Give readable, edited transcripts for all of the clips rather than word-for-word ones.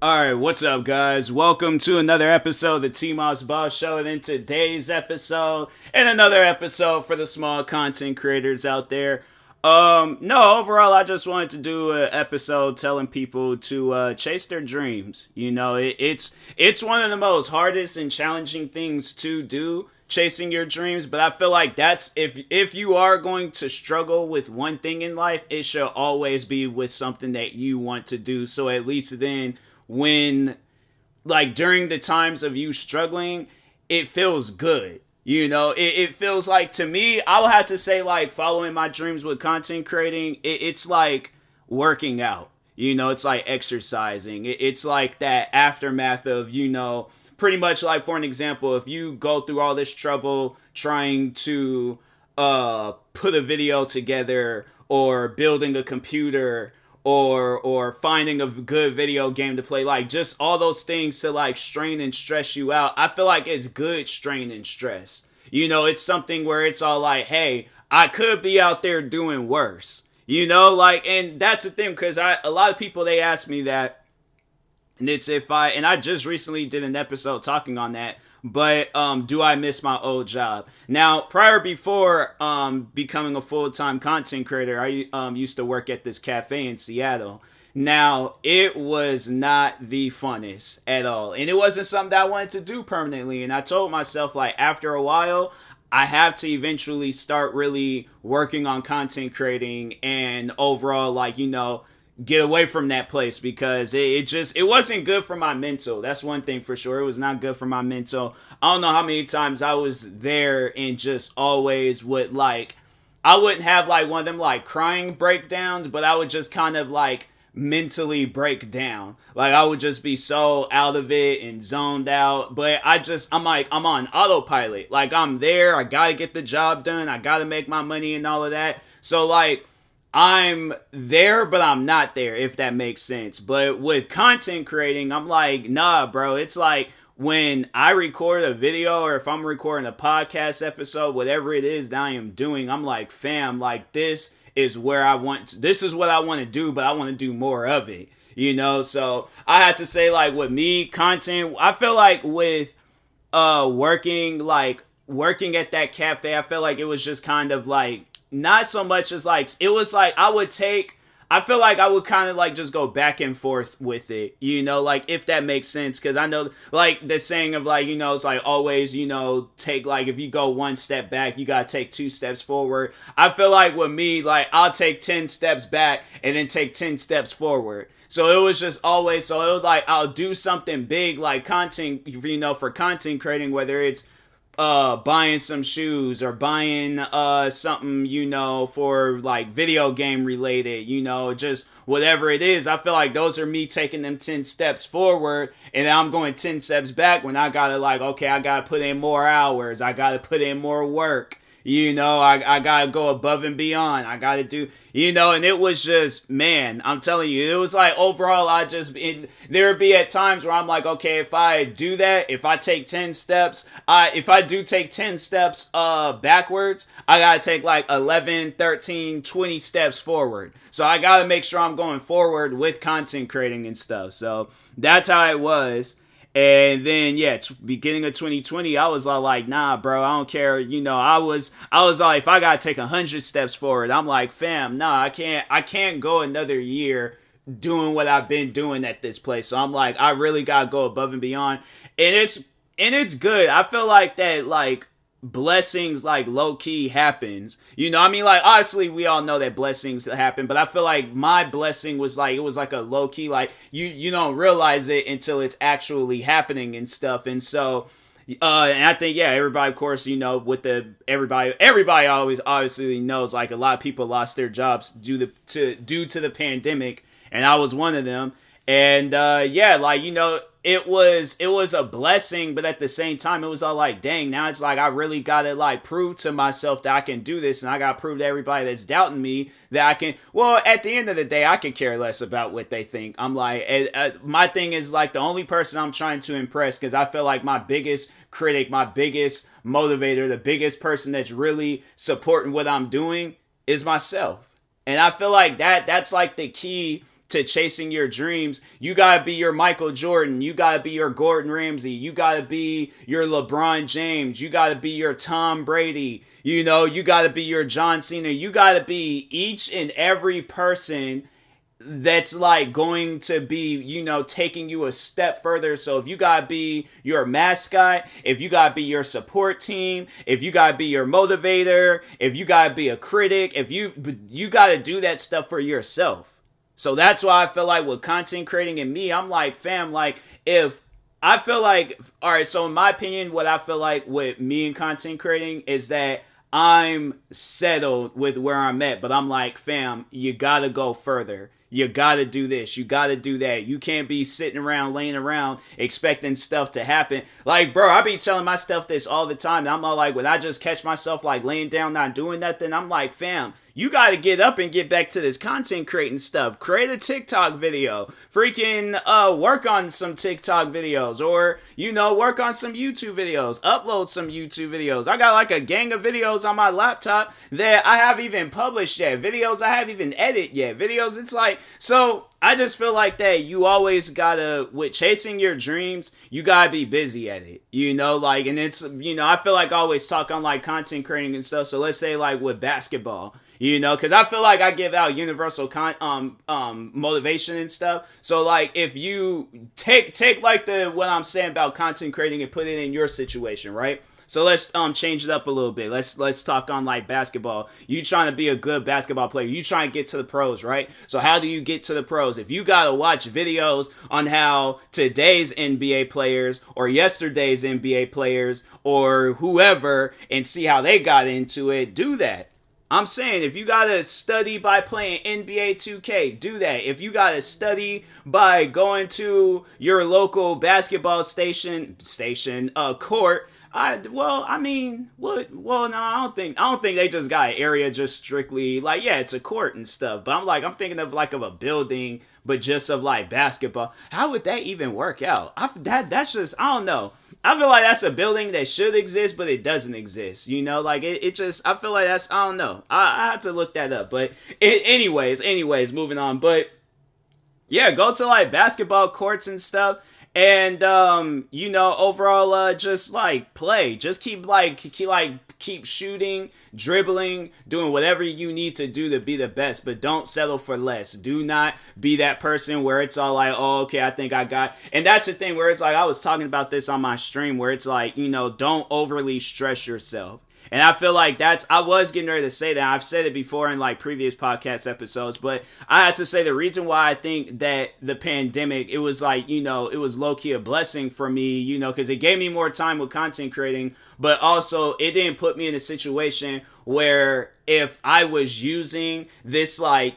Alright, what's up, guys? Welcome to another episode of the TMossBoss Show. And in today's episode, and another episode for the small content creators out there. No, overall, I just wanted to do an episode telling people to chase their dreams. You know, it's one of the most hardest and challenging things to do, chasing your dreams. But I feel like that's if you are going to struggle with one thing in life, it should always be with something that you want to do. So at least then, when like during the times of you struggling, it feels good. You know, it feels like, to me, I would have to say, like, following my dreams with content creating, it's like working out. You know, it's like exercising. It's like that aftermath of, you know, pretty much like, for an example, if you go through all this trouble trying to put a video together or building a computer or finding a good video game to play, like just all those things to like strain and stress you out. I feel like it's good strain and stress. You know, it's something where it's all like, hey, I could be out there doing worse. You know, like, and that's the thing, because a lot of people, they ask me that, and it's and I just recently did an episode talking on that. But do I miss my old job? Now, before becoming a full-time content creator, I used to work at this cafe in Seattle. Now, it was not the funnest at all. And it wasn't something that I wanted to do permanently. And I told myself, like, after a while, I have to eventually start really working on content creating and overall, like, you know, get away from that place, because it wasn't good for my mental. That's one thing for sure. It was not good for my mental. I don't know how many times I was there and just always would, like, I wouldn't have like one of them like crying breakdowns, but I would just kind of like mentally break down. Like, I would just be so out of it and zoned out. But I'm like, I'm on autopilot. Like, I'm there, I gotta get the job done, I gotta make my money and all of that. So like, I'm there, but I'm not there, if that makes sense. But with content creating, I'm like, nah, bro. It's like when I record a video, or if I'm recording a podcast episode, whatever it is that I am doing, I'm like, fam, like, this is what I want to do, but I want to do more of it, you know? So I had to say, like, with me, content, I feel like with working at that cafe, I felt like it was just kind of like, not so much as like, it was like I feel like I would kind of like just go back and forth with it, you know, like, if that makes sense. Because I know, like, the saying of, like, you know, it's like always, you know, take, like, if you go one step back, you gotta take 2 steps forward. I feel like with me, like, I'll take 10 steps back and then take 10 steps forward. So it was just always, so it was like, I'll do something big, like content, you know, for content creating, whether it's buying some shoes or buying something, you know, for like video game related, you know, just whatever it is. I feel like those are me taking them 10 steps forward, and I'm going 10 steps back when I gotta, like, okay, I gotta put in more hours, I gotta put in more work. You know, I gotta go above and beyond. I gotta do, you know, and it was just, man, I'm telling you, it was like, overall, there would be at times where I'm like, okay, if I do that, if I take 10 steps, if I do take 10 steps backwards, I gotta take like 11, 13, 20 steps forward. So I gotta make sure I'm going forward with content creating and stuff. So that's how it was. And then, yeah, it's beginning of 2020, I was all like, nah, bro, I don't care. You know, I was like, if I gotta take 100 steps forward, I'm like, fam, nah, I can't go another year doing what I've been doing at this place. So I'm like, I really gotta go above and beyond. And it's good. I feel like that, like, blessings, like, low-key happens. You know, I mean, like, obviously we all know that blessings happen, but I feel like my blessing was like, it was like a low-key, like, you don't realize it until it's actually happening and stuff. And so and I think, yeah, everybody, of course, you know, with everybody always obviously knows, like, a lot of people lost their jobs due to the pandemic, and I was one of them. And yeah, like, you know, it was a blessing, but at the same time, it was all like, dang, now it's like, I really gotta, like, prove to myself that I can do this, and I gotta prove to everybody that's doubting me that I can. Well, at the end of the day, I could care less about what they think. I'm like, my thing is, like, the only person I'm trying to impress, because I feel like my biggest critic, my biggest motivator, the biggest person that's really supporting what I'm doing is myself. And I feel like that's like the key to chasing your dreams, you gotta be your Michael Jordan, you gotta be your Gordon Ramsay, you gotta be your LeBron James, you gotta be your Tom Brady, you gotta be your John Cena, you gotta be each and every person that's like going to be, taking you a step further. So if you gotta be your mascot, if you gotta be your support team, if you gotta be your motivator, if you gotta be a critic, if you gotta do that stuff for yourself. So that's why I feel like with content creating and me, I'm like, fam, like if I feel like, all right, so in my opinion, what I feel like with me and content creating is that I'm settled with where I'm at, but I'm like, fam, you gotta go further. You gotta do this. You gotta do that. You can't be sitting around, laying around, expecting stuff to happen. Like, bro, I be telling myself this all the time. And I'm all like, when I just catch myself like laying down, not doing nothing, I'm like, fam, you gotta get up and get back to this content creating stuff. Create a TikTok video. Freaking work on some TikTok videos. Or, work on some YouTube videos. Upload some YouTube videos. I got like a gang of videos on my laptop that I haven't even published yet. Videos I haven't even edited yet. Videos, it's like, so I just feel like that you always gotta, with chasing your dreams, you gotta be busy at it. And it's, I feel like I always talk on like content creating and stuff. So let's say like with basketball. Because I feel like I give out universal motivation and stuff. So like if you take like what I'm saying about content creating and put it in your situation, right? So let's change it up a little bit. Let's talk on like basketball. You trying to be a good basketball player. You trying to get to the pros, right? So how do you get to the pros? If you gotta watch videos on how today's NBA players or yesterday's NBA players or whoever and see how they got into it, do that. I'm saying if you gotta study by playing NBA 2K, do that. If you gotta study by going to your local basketball court, I don't think they just got an area just strictly like, yeah, it's a court and stuff. But I'm thinking of like of a building, but just of like basketball. How would that even work out? That's just, I don't know. I feel like that's a building that should exist, but it doesn't exist. It just, I feel like that's, I don't know. I have to look that up. But anyways, moving on. But yeah, go to like basketball courts and stuff. And, overall, just like play, just keep shooting, dribbling, doing whatever you need to do to be the best, but don't settle for less. Do not be that person where it's all like, oh, okay, I think I got, and that's the thing where it's like, I was talking about this on my stream where it's like, don't overly stress yourself. And I feel like I was getting ready to say that. I've said it before in like previous podcast episodes, but I had to say the reason why I think that the pandemic, it was like, it was low-key a blessing for me, because it gave me more time with content creating, but also it didn't put me in a situation where if I was using this like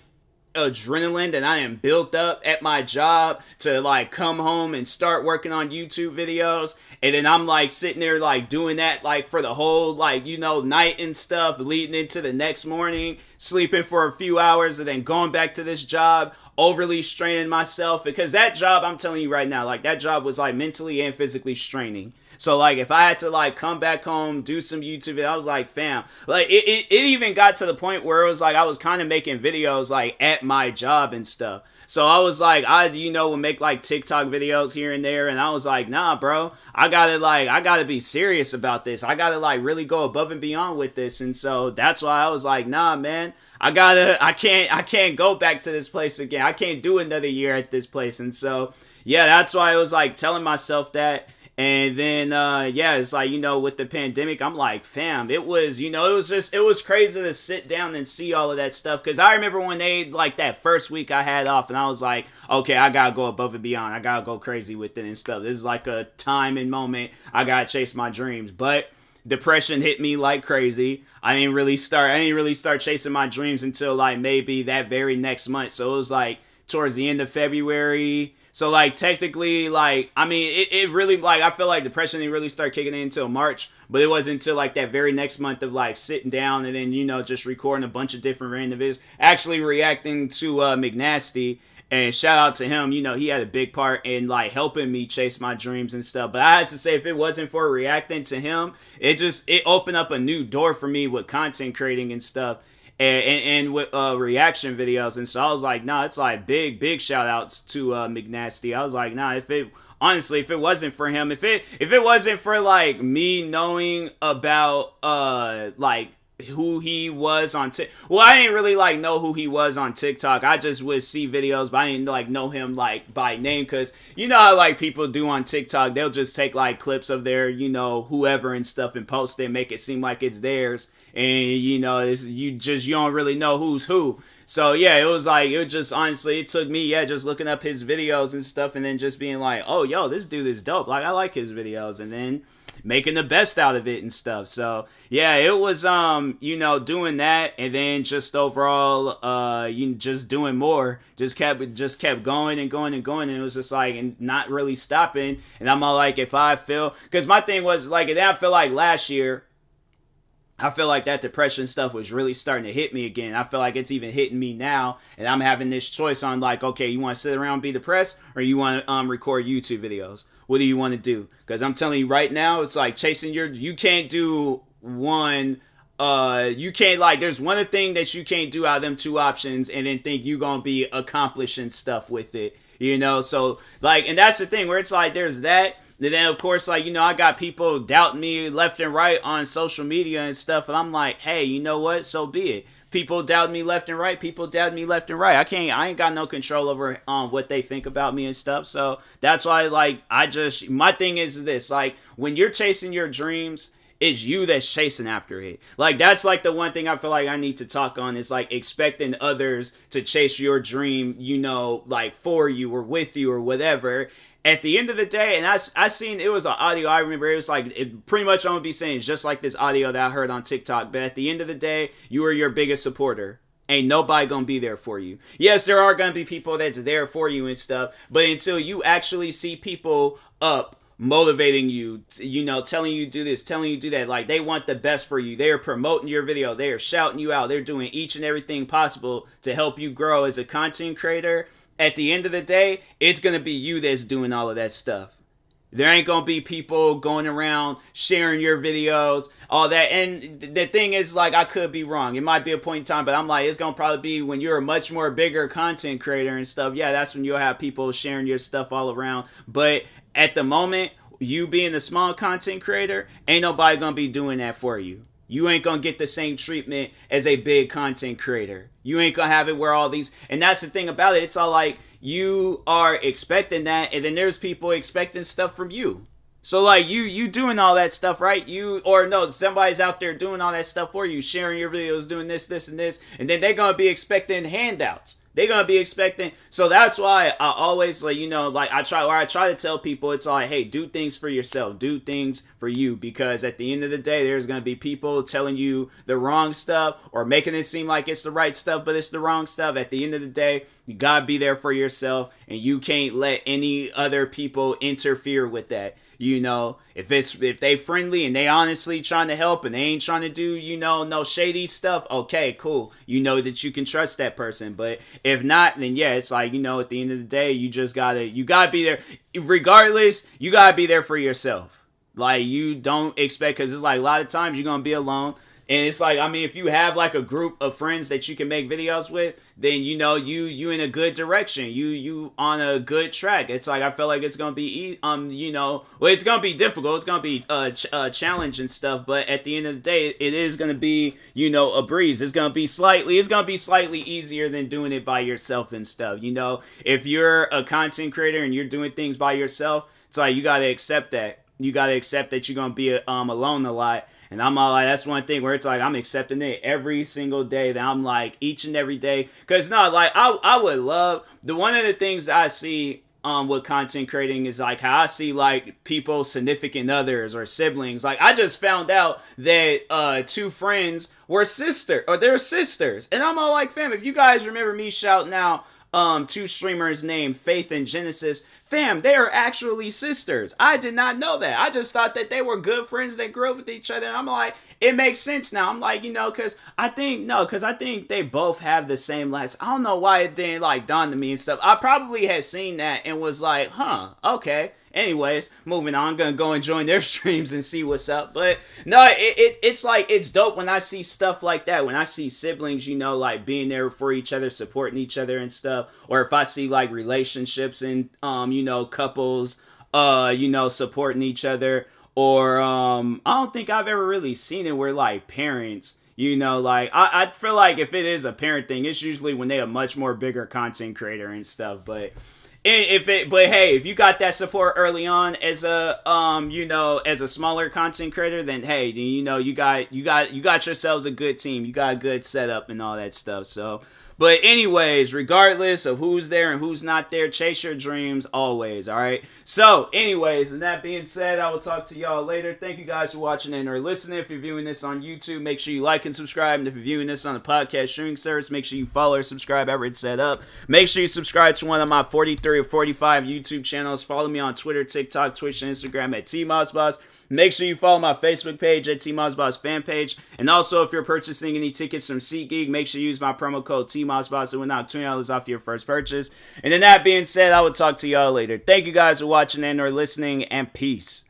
adrenaline that I am built up at my job to like come home and start working on YouTube videos, and then I'm like sitting there like doing that like for the whole like night and stuff, leading into the next morning, sleeping for a few hours, and then going back to this job, overly straining myself, because that job, I'm telling you right now, like that job was like mentally and physically straining. So like if I had to like come back home, do some YouTube videos, I was like, fam, like it even got to the point where it was like I was kind of making videos like at my job and stuff. So I was like, would make like TikTok videos here and there, and I was like, nah, bro, I gotta be serious about this. I gotta like really go above and beyond with this. And so that's why I was like, nah, man, I can't go back to this place again. I can't do another year at this place. And so yeah, that's why I was like telling myself that. And then, it's like, with the pandemic, I'm like, fam, it was crazy to sit down and see all of that stuff. Because I remember when like, that first week I had off, and I was like, okay, I got to go above and beyond. I got to go crazy with it and stuff. This is like a time and moment. I got to chase my dreams. But depression hit me like crazy. I didn't really start chasing my dreams until, like, maybe that very next month. So it was, like, towards the end of February. So, like, technically, like, I mean, it really, like, I feel like depression didn't really start kicking in until March, but it wasn't until, like, that very next month of, like, sitting down and then, just recording a bunch of different random videos, actually reacting to McNasty, and shout out to him, he had a big part in, like, helping me chase my dreams and stuff, but I had to say, if it wasn't for reacting to him, it opened up a new door for me with content creating and stuff. and with reaction videos. And so I was like, nah, it's like big shout outs to McNasty. I was like, nah, if it honestly, if it wasn't for him, if it wasn't for like me knowing about like who he was on well, I didn't really like know who he was on TikTok. I just would see videos, but I didn't like know him like by name, because you know how like people do on TikTok, they'll just take like clips of their, you know, whoever and stuff and post it, make it seem like it's theirs, and you know, you don't really know who's who. So yeah, it was just honestly, it took me, yeah, just looking up his videos and stuff, and then just being like, oh yo, this dude is dope, like I like his videos, and then making the best out of it and stuff. So yeah, it was you know, doing that, and then just overall you just doing more, just kept going and going and going, and it was just like, and not really stopping. And I'm all like, if I feel, because my thing was like, and then I feel like last year, I feel like that depression stuff was really starting to hit me again. I feel like it's even hitting me now, and I'm having this choice on like, okay, you want to sit around and be depressed, or you want to record YouTube videos? What do you want to do? Because I'm telling you right now, it's like chasing you can't do one. You can't, like, there's one thing that you can't do out of them two options and then think you're gonna be accomplishing stuff with it, you know? So like, and that's the thing where it's like, there's that. And then, of course, like, you know, I got people doubting me left and right on social media and stuff. And I'm like, hey, you know what? So be it. People doubt me left and right. People doubt me left and right. I ain't got no control over what they think about me and stuff. So that's why, like, my thing is this. Like, when you're chasing your dreams, it's you that's chasing after it. Like, that's like the one thing I feel like I need to talk on, is like expecting others to chase your dream, you know, like for you or with you or whatever. At the end of the day, and I seen, it was an audio, I remember, it was like, it pretty much I'm gonna be saying, it's just like this audio that I heard on TikTok, but at the end of the day, you are your biggest supporter. Ain't nobody gonna be there for you. Yes, there are gonna be people that's there for you and stuff, but until you actually see people up, motivating you, you know, telling you do this, telling you do that, like they want the best for you, they are promoting your video, they are shouting you out, they're doing each and everything possible to help you grow as a content creator. At the end of the day, it's going to be you that's doing all of that stuff. There ain't going to be people going around sharing your videos, all that. And the thing is, like, I could be wrong. It might be a point in time, but I'm like, it's going to probably be when you're a much more bigger content creator and stuff. Yeah, that's when you'll have people sharing your stuff all around. But at the moment, you being a small content creator, ain't nobody going to be doing that for you. You ain't gonna get the same treatment as a big content creator. You ain't gonna have it where all these, and that's the thing about it. It's all like, you are expecting that, and then there's people expecting stuff from you. So like, you doing all that stuff, right? Somebody's out there doing all that stuff for you, sharing your videos, doing this, and this, and then they're gonna be expecting handouts. They're gonna be expecting. So that's why I always, like, you know, like I try to tell people, it's like, hey, do things for yourself, do things for you, because at the end of the day, there's gonna be people telling you the wrong stuff or making it seem like it's the right stuff, but it's the wrong stuff. At the end of the day, you gotta be there for yourself, and you can't let any other people interfere with that. You know, if they friendly and they honestly trying to help and they ain't trying to do, you know, no shady stuff, okay, cool. You know that you can trust that person. But if not, then yeah, it's like, you know, at the end of the day, you gotta be there. Regardless, you gotta be there for yourself. Like, you don't expect, because it's like a lot of times you're gonna be alone. And it's like, I mean, if you have like a group of friends that you can make videos with, then, you know, you in a good direction. You on a good track. It's like, I feel like it's going to be, you know, well, it's going to be difficult. It's going to be a challenge and stuff. But at the end of the day, it is going to be, you know, a breeze. It's going to be slightly easier than doing it by yourself and stuff. You know, if you're a content creator and you're doing things by yourself, it's like, you got to accept that. You got to accept that you're going to be alone a lot. And I'm all like, that's one thing where it's like, I'm accepting it every single day, that I'm like, each and every day. Because no, like, I would love, one of the things that I see with content creating is like how I see like people's significant others or siblings. Like, I just found out that two friends were they're sisters. And I'm all like, fam, if you guys remember me shouting out two streamers named Faith and Genesis, fam, they are actually sisters. I did not know that. I just thought that they were good friends that grew up with each other. And I'm like, it makes sense now. I'm like, you know, because I think they both have the same last. I don't know why it didn't like dawn to me and stuff. I probably had seen that and was like, huh, okay. anyways, moving on. I'm gonna go and join their streams and see what's up. But no, it's like, it's dope when I see stuff like that. When I see siblings, you know, like being there for each other, supporting each other and stuff. Or if I see like relationships and you know, couples, you know, supporting each other. Or I don't think I've ever really seen it where like parents, you know, like I feel like if it is a parent thing, it's usually when they a much more bigger content creator and stuff. But hey, if you got that support early on as a you know, as a smaller content creator, then hey, you know, you got yourselves a good team, you got a good setup and all that stuff. So, but anyways, regardless of who's there and who's not there, chase your dreams always, all right? So, anyways, and that being said, I will talk to y'all later. Thank you guys for watching and or listening. If you're viewing this on YouTube, make sure you like and subscribe. And if you're viewing this on the podcast streaming service, make sure you follow or subscribe however it's set up. Make sure you subscribe to one of my 43 or 45 YouTube channels. Follow me on Twitter, TikTok, Twitch, and Instagram at TMossBoss. Make sure you follow my Facebook page at TMossBoss fan page. And also, if you're purchasing any tickets from SeatGeek, make sure you use my promo code TMossBoss. It will knock $20 off your first purchase. And then that being said, I will talk to y'all later. Thank you guys for watching and or listening, and peace.